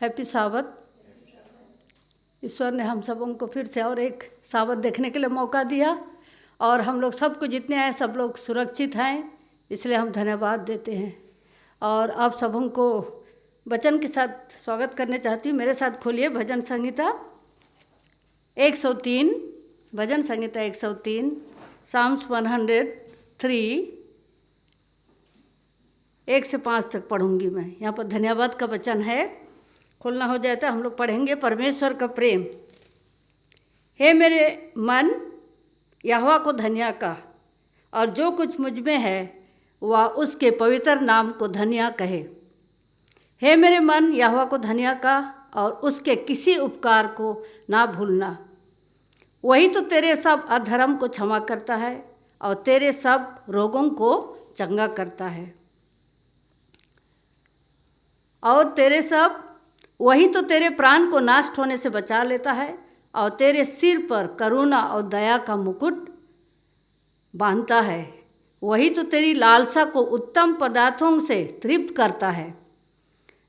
Happy साबत। ईश्वर ने हम सबों को फिर से और एक साबत देखने के लिए मौका दिया और हम लोग सबको जितने हैं सब लोग सुरक्षित हैं, इसलिए हम धन्यवाद देते हैं। और आप सबों को वचन के साथ स्वागत करने चाहती हूँ। मेरे साथ खोलिए भजन संहिता 103, भजन संहिता 103, साम्स 103, 1 से 5 तक पढ़ूंगी मैं। यहाँ पर धन्यवाद का वचन है। खोलना हो जाए तो हम लोग पढ़ेंगे। परमेश्वर का प्रेम। हे मेरे मन, यहोवा को धन्य का, और जो कुछ मुझ में है वह उसके पवित्र नाम को धन्य कहे। हे मेरे मन, यहोवा को धन्य का, और उसके किसी उपकार को ना भूलना। वही तो तेरे सब अधर्म को क्षमा करता है और तेरे सब रोगों को चंगा करता है। और वही तो तेरे प्राण को नाश होने से बचा लेता है और तेरे सिर पर करुणा और दया का मुकुट बांधता है। वही तो तेरी लालसा को उत्तम पदार्थों से तृप्त करता है,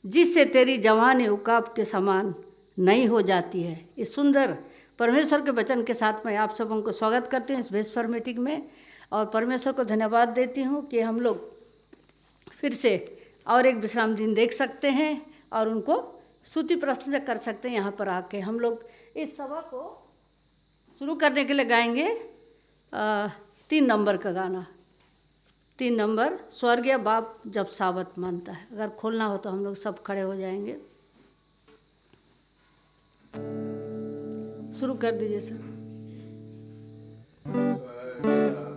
जिससे तेरी जवानी उकाब के समान नई हो जाती है। इस सुंदर परमेश्वर के वचन के साथ मैं आप सबों को स्वागत करती हूँ इस वेस्पर मीटिंग में, और परमेश्वर को धन्यवाद देती हूँ कि हम लोग फिर से और एक विश्राम दिन देख सकते हैं और उनको स्तुति प्रशंसा कर सकते हैं। यहाँ पर आके हम लोग इस सभा को शुरू करने के लिए गाएंगे 3 नंबर का गाना। 3 नंबर, स्वर्गीय बाप जब साबत मानता है। अगर खोलना हो तो हम लोग सब खड़े हो जाएंगे। शुरू कर दीजिए सर।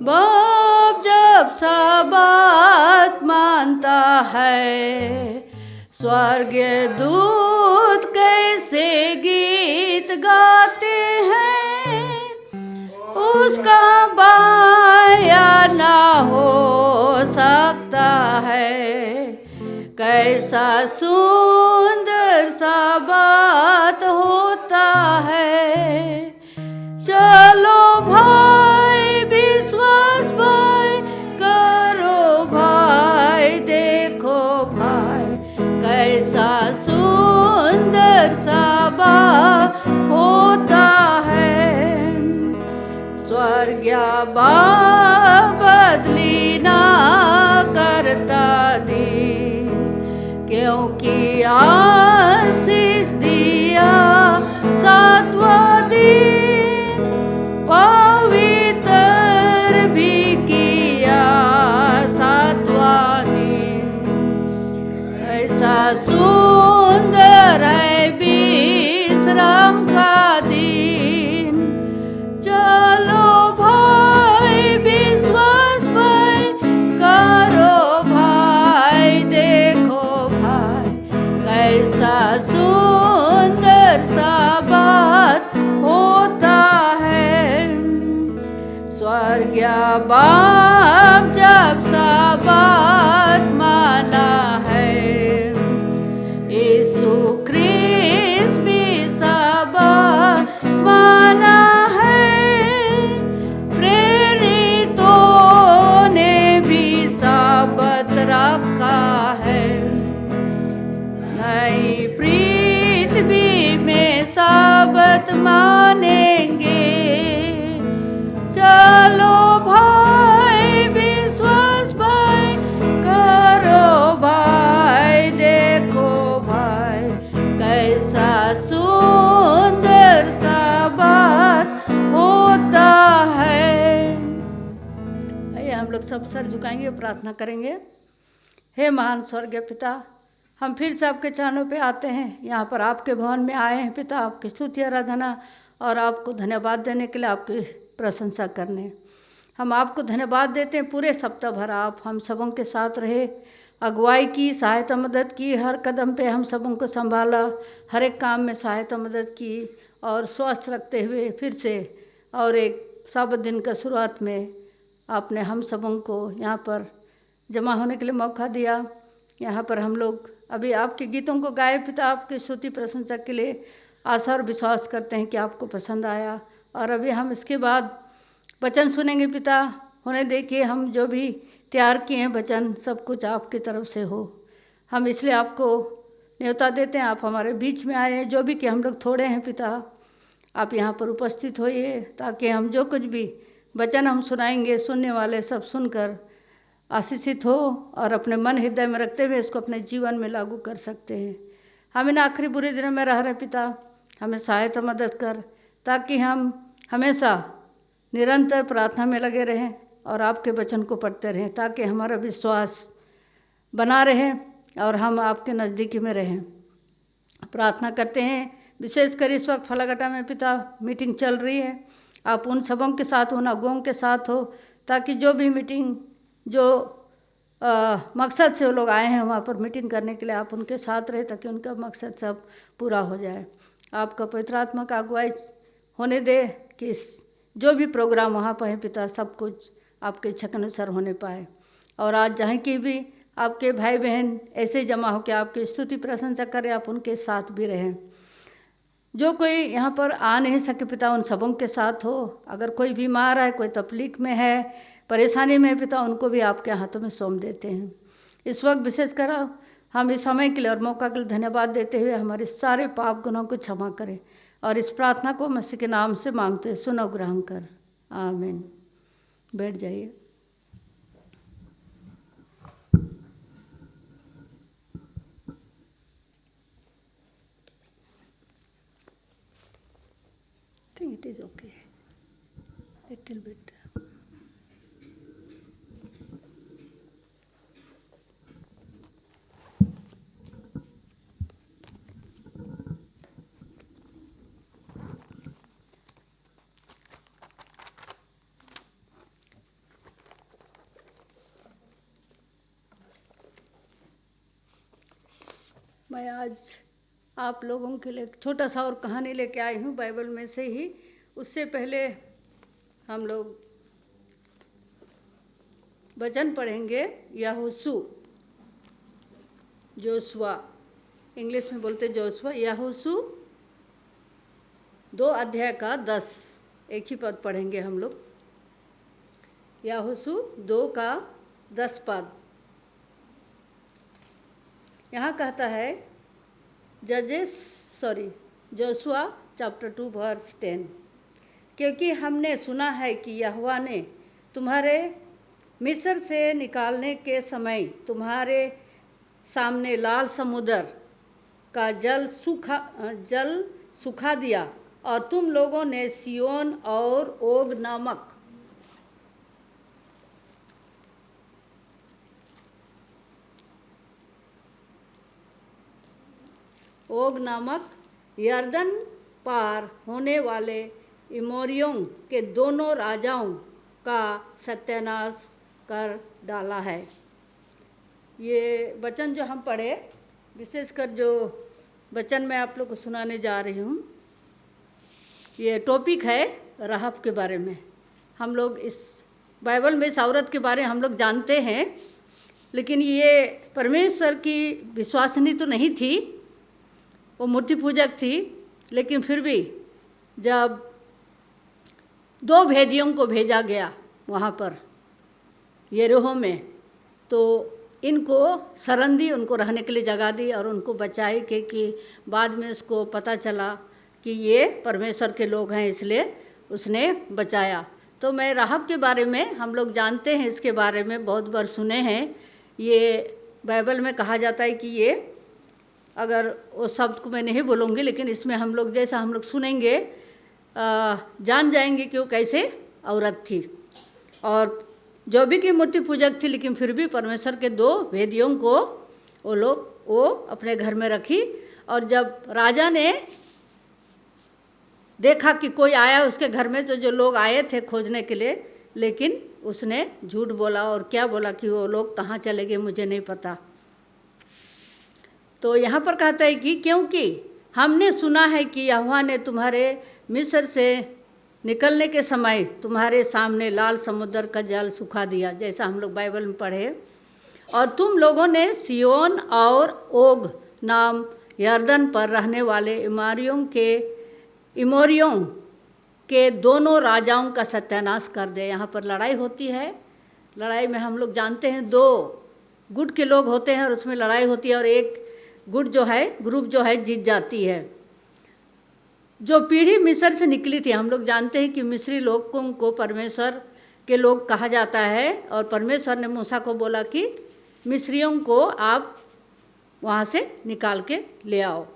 बाप जब साबत मानता है, स्वर्गीय दूत कैसे गीत गाते हैं। उसका बाया ना हो सकता है, कैसा सुंदर सा बात होता है। चलो भाई विश्वास भाई करो भाई, देखो भाई कैसा सुंदर सा बात होता है। स्वर्गीय बाप बदली ना करता दिन, क्योंकि आशीष दिया 7वां दिन, पवित्र भी किया 7वां दिन। ऐसा सुंदर है विश्राम का दिन। चलो भाई विश्वास भाई करो भाई, देखो भाई कैसा सुंदर सा बात होता है। स्वर्गीय बाप जब साबत माना है, यीशु ख्रीस्त भी साबत माना है। प्रेरितों ने भी साबत रखा है। नई पृथ्वी में साबत मानेंगे। चलो भाई विश्वास भाई करो भाई, देखो भाई कैसा सुंदर सा बात होता है। आइए हम लोग सब सर झुकाएंगे और प्रार्थना करेंगे। हे महान स्वर्गीय पिता, हम फिर से आपके चरणों पे आते हैं। यहाँ पर आपके भवन में आए हैं पिता, आपकी स्तुति आराधना और आपको धन्यवाद देने के लिए, आपकी प्रशंसा करने। हम आपको धन्यवाद देते हैं। पूरे सप्ताह भर आप हम सबों के साथ रहे, अगुवाई की, सहायता मदद की, हर कदम पे हम सबों को संभाला, हर एक काम में सहायता मदद की और स्वस्थ रखते हुए फिर से और एक साबत दिन का शुरुआत में आपने हम सबों को यहाँ पर जमा होने के लिए मौका दिया। यहाँ पर हम लोग अभी आपके गीतों को गाए पिता, आपकी स्तुति प्रशंसा के लिए आशा और विश्वास करते हैं कि आपको पसंद आया। और अभी हम इसके बाद वचन सुनेंगे पिता। होने देखिए हम जो भी तैयार किए हैं वचन, सब कुछ आपकी तरफ से हो। हम इसलिए आपको न्योता देते हैं, आप हमारे बीच में आए हैं। जो भी कि हम लोग थोड़े हैं पिता, आप यहाँ पर उपस्थित होइए, ताकि हम जो कुछ भी वचन हम सुनाएंगे, सुनने वाले सब सुनकर आशीषित हो और अपने मन हृदय में रखते हुए इसको अपने जीवन में लागू कर सकते हैं। हम इन आखिरी बुरे दिनों में रह रहे पिता, हमें सहायता मदद कर, ताकि हम हमेशा निरंतर प्रार्थना में लगे रहें और आपके वचन को पढ़ते रहें, ताकि हमारा विश्वास बना रहे और हम आपके नज़दीकी में रहें। प्रार्थना करते हैं विशेषकर इस वक्त फलागटा में पिता मीटिंग चल रही है, आप उन सबों के साथ हो, उन अगुओं के साथ हो, ताकि जो भी मीटिंग जो मकसद से वो लोग आए हैं वहाँ पर मीटिंग करने के लिए, आप उनके साथ रहे ताकि उनका मकसद सब पूरा हो जाए। आपका पवित्र आत्मा का अगुवाई होने दे कि जो भी प्रोग्राम वहाँ पर है पिता, सब कुछ आपके इच्छा के अनुसार होने पाए। और आज जहाँ की भी आपके भाई बहन ऐसे जमा हो के आपकी स्तुति प्रशंसा करें, आप उनके साथ भी रहें। जो कोई यहाँ पर आ नहीं सके पिता, उन सबों के साथ हो। अगर कोई बीमार है, कोई तकलीफ में है, परेशानी में है पिता, उनको भी आपके हाथों में सौंप देते हैं। इस वक्त विशेषकर हम इस समय के लिए और मौका के लिए धन्यवाद देते हुए हमारे सारे पाप गुनाहों को क्षमा करें, और इस प्रार्थना को मसीह के नाम से मांगते हैं, सुनो ग्रहण कर, आमीन। बैठ जाइए। It is okay. Little bit. मैं आज आप लोगों के लिए एक छोटा सा और कहानी लेके आई हूँ बाइबल में से ही। उससे पहले हम लोग वचन पढ़ेंगे यहोशू, जोशुआ, इंग्लिश में बोलते जोशुआ। यहोशू 2 अध्याय का 10, एक ही पद पढ़ेंगे हम लोग। यहोशू 2 का 10 पद यहाँ कहता है, जोशुआ चैप्टर 2 वर्स 10, क्योंकि हमने सुना है कि यहोवा ने तुम्हारे मिस्र से निकालने के समय तुम्हारे सामने लाल समुद्र का जल सूखा दिया, और तुम लोगों ने सिय्योन और ओग नामक यरदन पार होने वाले इमोरियों के दोनों राजाओं का सत्यानाश कर डाला है। ये वचन जो हम पढ़े, विशेषकर जो वचन मैं आप लोग को सुनाने जा रही हूँ, ये टॉपिक है राहब के बारे में। हम लोग इस बाइबल में इस औरत के बारे में हम लोग जानते हैं, लेकिन ये परमेश्वर की विश्वासनी तो नहीं थी, वो मूर्ति पूजक थी। लेकिन फिर भी जब 2 भेदियों को भेजा गया वहाँ पर यरीहो में, तो इनको शरण दी, उनको रहने के लिए जगह दी और उनको बचाई कि बाद में उसको पता चला कि ये परमेश्वर के लोग हैं, इसलिए उसने बचाया। तो मैं राहब के बारे में हम लोग जानते हैं, इसके बारे में बहुत बार सुने हैं। ये बाइबल में कहा जाता है कि ये, अगर वो शब्द को मैं नहीं बोलूँगी, लेकिन इसमें हम लोग जैसा हम लोग सुनेंगे जान जाएंगे कि वो कैसे औरत थी, और जो भी की मूर्ति पूजक थी, लेकिन फिर भी परमेश्वर के 2 भेदियों को वो अपने घर में रखी। और जब राजा ने देखा कि कोई आया उसके घर में, तो जो लोग आए थे खोजने के लिए, लेकिन उसने झूठ बोला और क्या बोला कि वो लोग कहाँ चले गए मुझे नहीं पता। तो यहाँ पर कहता है कि क्योंकि हमने सुना है कि यहोवा ने तुम्हारे मिस्र से निकलने के समय तुम्हारे सामने लाल समुद्र का जल सूखा दिया, जैसा हम लोग बाइबल में पढ़े, और तुम लोगों ने सिय्योन और ओग नाम यरदन पर रहने वाले इमोरियों के दोनों राजाओं का सत्यानाश कर दिया। यहाँ पर लड़ाई होती है। लड़ाई में हम लोग जानते हैं 2 गुट के लोग होते हैं और उसमें लड़ाई होती है, और एक ग्रुप जो है जीत जाती है। जो पीढ़ी मिस्र से निकली थी, हम लोग जानते हैं कि मिस्री लोगों को परमेश्वर के लोग कहा जाता है, और परमेश्वर ने मूसा को बोला कि मिस्रियों को आप वहाँ से निकाल के ले आओ।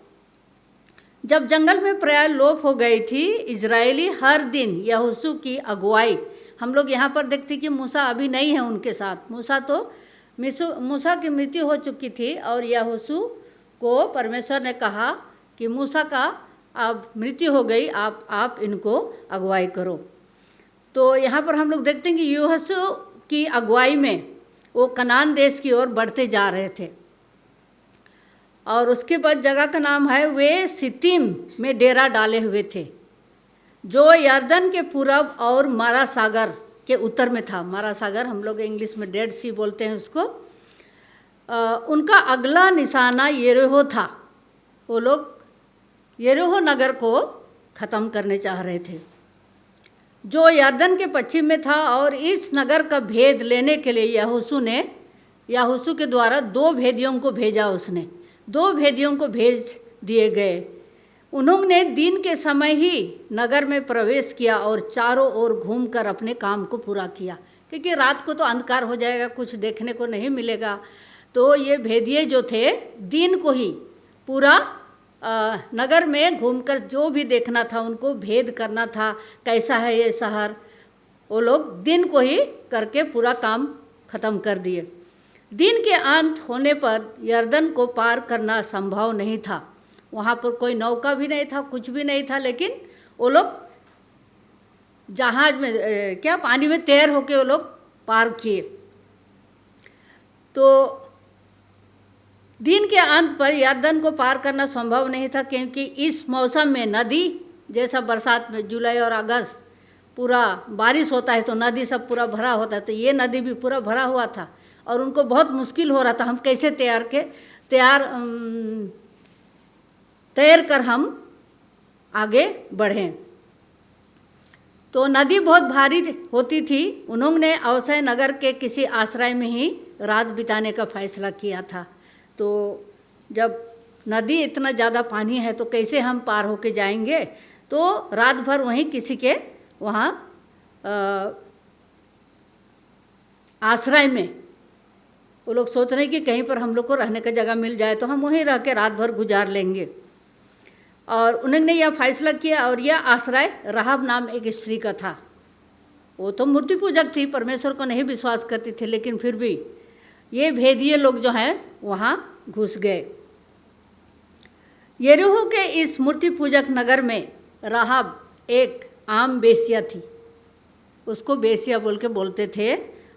जब जंगल में प्राय लोप हो गई थी, इजरायली हर दिन यहोशू की अगुवाई, हम लोग यहाँ पर देखते कि मूसा अभी नहीं है उनके साथ। मूसा की मृत्यु हो चुकी थी, और यहोशू को परमेश्वर ने कहा कि मूसा का अब मृत्यु हो गई, आप इनको अगुवाई करो। तो यहाँ पर हम लोग देखते हैं कि यहोशू की अगुवाई में वो कनान देश की ओर बढ़ते जा रहे थे। और उसके बाद जगह का नाम है, वे सित्तीम में डेरा डाले हुए थे, जो यर्दन के पूरब और मारा सागर के उत्तर में था। मारा सागर हम लोग इंग्लिश में डेड सी बोलते हैं उसको। उनका अगला निशाना यरीहो था। वो लोग यरीहो नगर को ख़त्म करने चाह रहे थे, जो यर्दन के पश्चिम में था। और इस नगर का भेद लेने के लिए यहोशू के द्वारा 2 भेदियों को भेजा। उसने 2 भेदियों को भेज दिए गए। उन्होंने दिन के समय ही नगर में प्रवेश किया और चारों ओर घूमकर अपने काम को पूरा किया, क्योंकि रात को तो अंधकार हो जाएगा, कुछ देखने को नहीं मिलेगा। तो ये भेदिए जो थे, दिन को ही पूरा नगर में घूमकर जो भी देखना था, उनको भेद करना था, कैसा है ये शहर, वो लोग दिन को ही करके पूरा काम ख़त्म कर दिए। दिन के अंत होने पर यर्दन को पार करना संभव नहीं था। वहाँ पर कोई नौका भी नहीं था, कुछ भी नहीं था, लेकिन वो लोग जहाज में पानी में तैर होके वो लोग पार किए। तो दिन के अंत पर यर्दन को पार करना संभव नहीं था, क्योंकि इस मौसम में नदी, जैसा बरसात में जुलाई और अगस्त पूरा बारिश होता है तो नदी सब पूरा भरा होता है, तो ये नदी भी पूरा भरा हुआ था। और उनको बहुत मुश्किल हो रहा था, हम कैसे तैर कर हम आगे बढ़ें। तो नदी बहुत भारी होती थी। उन्होंने अवसय नगर के किसी आश्रय में ही रात बिताने का फैसला किया था। तो जब नदी इतना ज़्यादा पानी है तो कैसे हम पार होके जाएंगे, तो रात भर वहीं किसी के वहाँ आश्रय में वो लोग सोच रहे हैं कि कहीं पर हम लोग को रहने का जगह मिल जाए तो हम वहीं रह के रात भर गुजार लेंगे। और उन्होंने यह फैसला किया। और यह आश्रय राहब नाम एक स्त्री का था। वो तो मूर्ति पूजक थी, परमेश्वर को नहीं विश्वास करती थी, लेकिन फिर भी ये भेदिए लोग जो हैं वहाँ घुस गए। यरीहो के इस मूर्ति पूजक नगर में राहब एक आम बेसिया थी। उसको बेसिया बोल के बोलते थे,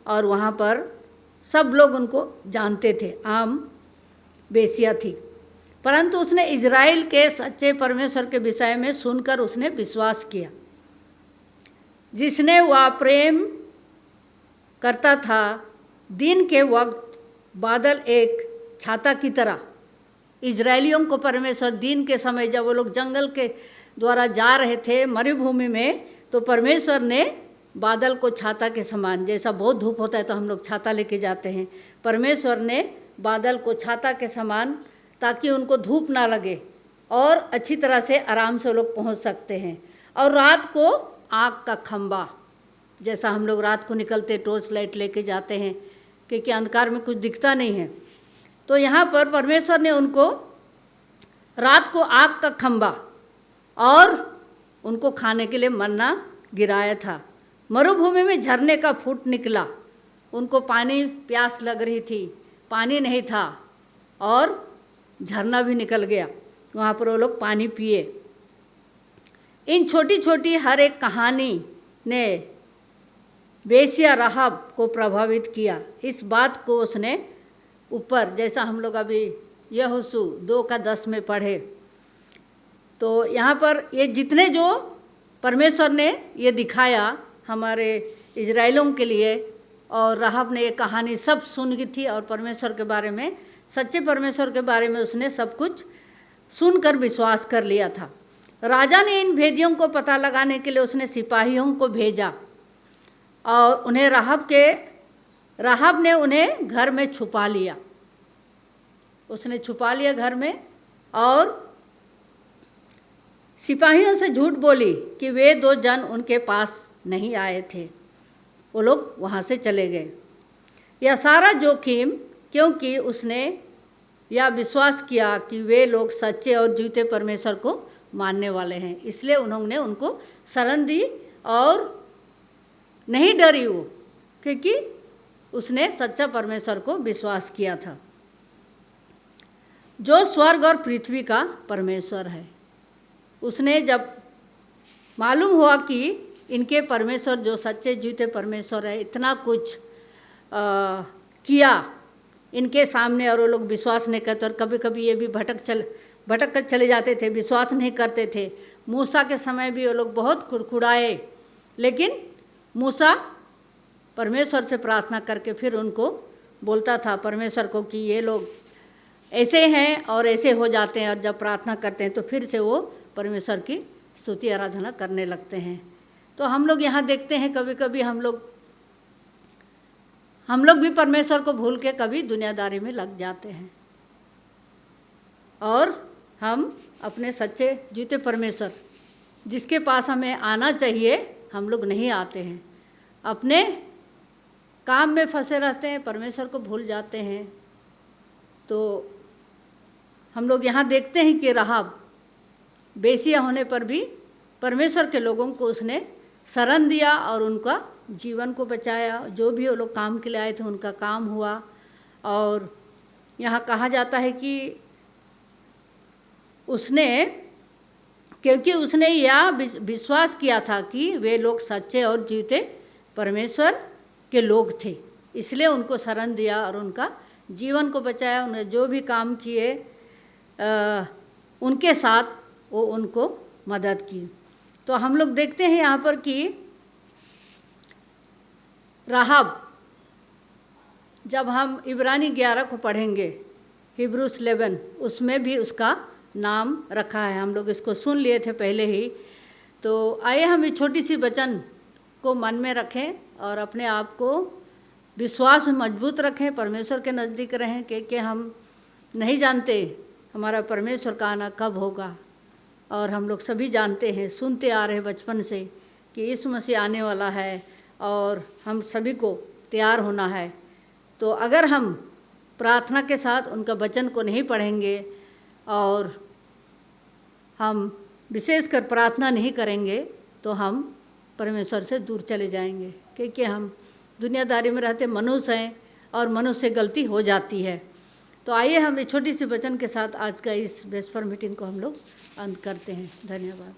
और वहाँ पर सब लोग उनको जानते थे, आम बेसिया थी। परंतु उसने इज़राइल के सच्चे परमेश्वर के विषय में सुनकर उसने विश्वास किया, जिसने वह प्रेम करता था। दिन के वक्त बादल एक छाता की तरह इजरायलियों को परमेश्वर दिन के समय, जब वो लोग जंगल के द्वारा जा रहे थे मरुभूमि में, तो परमेश्वर ने बादल को छाता के समान, जैसा बहुत धूप होता है तो हम लोग छाता लेके जाते हैं, परमेश्वर ने बादल को छाता के समान, ताकि उनको धूप ना लगे और अच्छी तरह से आराम से लोग पहुंच सकते हैं। और रात को आग का खंबा, जैसा हम लोग रात को निकलते टॉर्च लाइट लेके जाते हैं, क्योंकि अंधकार में कुछ दिखता नहीं है। तो यहाँ पर परमेश्वर ने उनको रात को आग का खंबा और उनको खाने के लिए मन्ना गिराया था। मरुभूमि में झरने का फूट निकला। उनको पानी प्यास लग रही थी, पानी नहीं था, और झरना भी निकल गया। वहाँ पर वो लोग पानी पिए। इन छोटी छोटी हर एक कहानी ने बेसिया राहब को प्रभावित किया। इस बात को उसने ऊपर, जैसा हम लोग अभी यहोशू 2:10 में पढ़े, तो यहाँ पर ये जितने जो परमेश्वर ने ये दिखाया हमारे इजराइलों के लिए, और राहब ने ये कहानी सब सुन की थी, और परमेश्वर के बारे में, सच्चे परमेश्वर के बारे में उसने सब कुछ सुनकर विश्वास कर लिया था। राजा ने इन भेदियों को पता लगाने के लिए उसने सिपाहियों को भेजा, और राहब ने उन्हें घर में छुपा लिया। उसने छुपा लिया घर में और सिपाहियों से झूठ बोली कि वे 2 जन उनके पास नहीं आए थे। वो लोग वहाँ से चले गए। यह सारा जोखिम क्योंकि उसने यह विश्वास किया कि वे लोग सच्चे और जीते परमेश्वर को मानने वाले हैं, इसलिए उन्होंने उनको शरण दी और नहीं डरी वो, क्योंकि उसने सच्चा परमेश्वर को विश्वास किया था, जो स्वर्ग और पृथ्वी का परमेश्वर है। उसने जब मालूम हुआ कि इनके परमेश्वर जो सच्चे जीते परमेश्वर है इतना कुछ किया इनके सामने, और वो लोग विश्वास नहीं करते, और कभी कभी ये भी भटक कर चले जाते थे, विश्वास नहीं करते थे। मूसा के समय भी वो लोग बहुत कुड़कुड़ाए, लेकिन मूसा परमेश्वर से प्रार्थना करके फिर उनको बोलता था परमेश्वर को कि ये लोग ऐसे हैं और ऐसे हो जाते हैं, और जब प्रार्थना करते हैं तो फिर से वो परमेश्वर की स्तुति आराधना करने लगते हैं। तो हम लोग यहाँ देखते हैं कभी कभी हम लोग भी परमेश्वर को भूल के कभी दुनियादारी में लग जाते हैं, और हम अपने सच्चे जीते परमेश्वर जिसके पास हमें आना चाहिए हम लोग नहीं आते हैं, अपने काम में फंसे रहते हैं, परमेश्वर को भूल जाते हैं। तो हम लोग यहाँ देखते हैं कि राहाब बेसिया होने पर भी परमेश्वर के लोगों को उसने शरण दिया और उनका जीवन को बचाया। जो भी वो लोग काम के लिए आए थे उनका काम हुआ। और यहाँ कहा जाता है कि क्योंकि उसने यह विश्वास किया था कि वे लोग सच्चे और जीते परमेश्वर के लोग थे, इसलिए उनको शरण दिया और उनका जीवन को बचाया। उन्हें जो भी काम किए उनके साथ वो उनको मदद की। तो हम लोग देखते हैं यहाँ पर कि राहाब, जब हम इब्रानी 11 को पढ़ेंगे, हिब्रूस 11, उसमें भी उसका नाम रखा है। हम लोग इसको सुन लिए थे पहले ही। तो आइए हम इस छोटी सी वचन को मन में रखें और अपने आप को विश्वास में मजबूत रखें, परमेश्वर के नज़दीक रहें, क्योंकि हम नहीं जानते हमारा परमेश्वर का आना कब होगा। और हम लोग सभी जानते हैं, सुनते आ रहे हैं बचपन से कि यीशु मसीह आने वाला है और हम सभी को तैयार होना है। तो अगर हम प्रार्थना के साथ उनका वचन को नहीं पढ़ेंगे और हम विशेषकर प्रार्थना नहीं करेंगे तो हम परमेश्वर से दूर चले जाएंगे, क्योंकि हम दुनियादारी में रहते मनुष्य हैं और मनुष्य से गलती हो जाती है। तो आइए हम एक छोटी सी वचन के साथ आज का इस वेस्पर मीटिंग को हम लोग अंत करते हैं। धन्यवाद।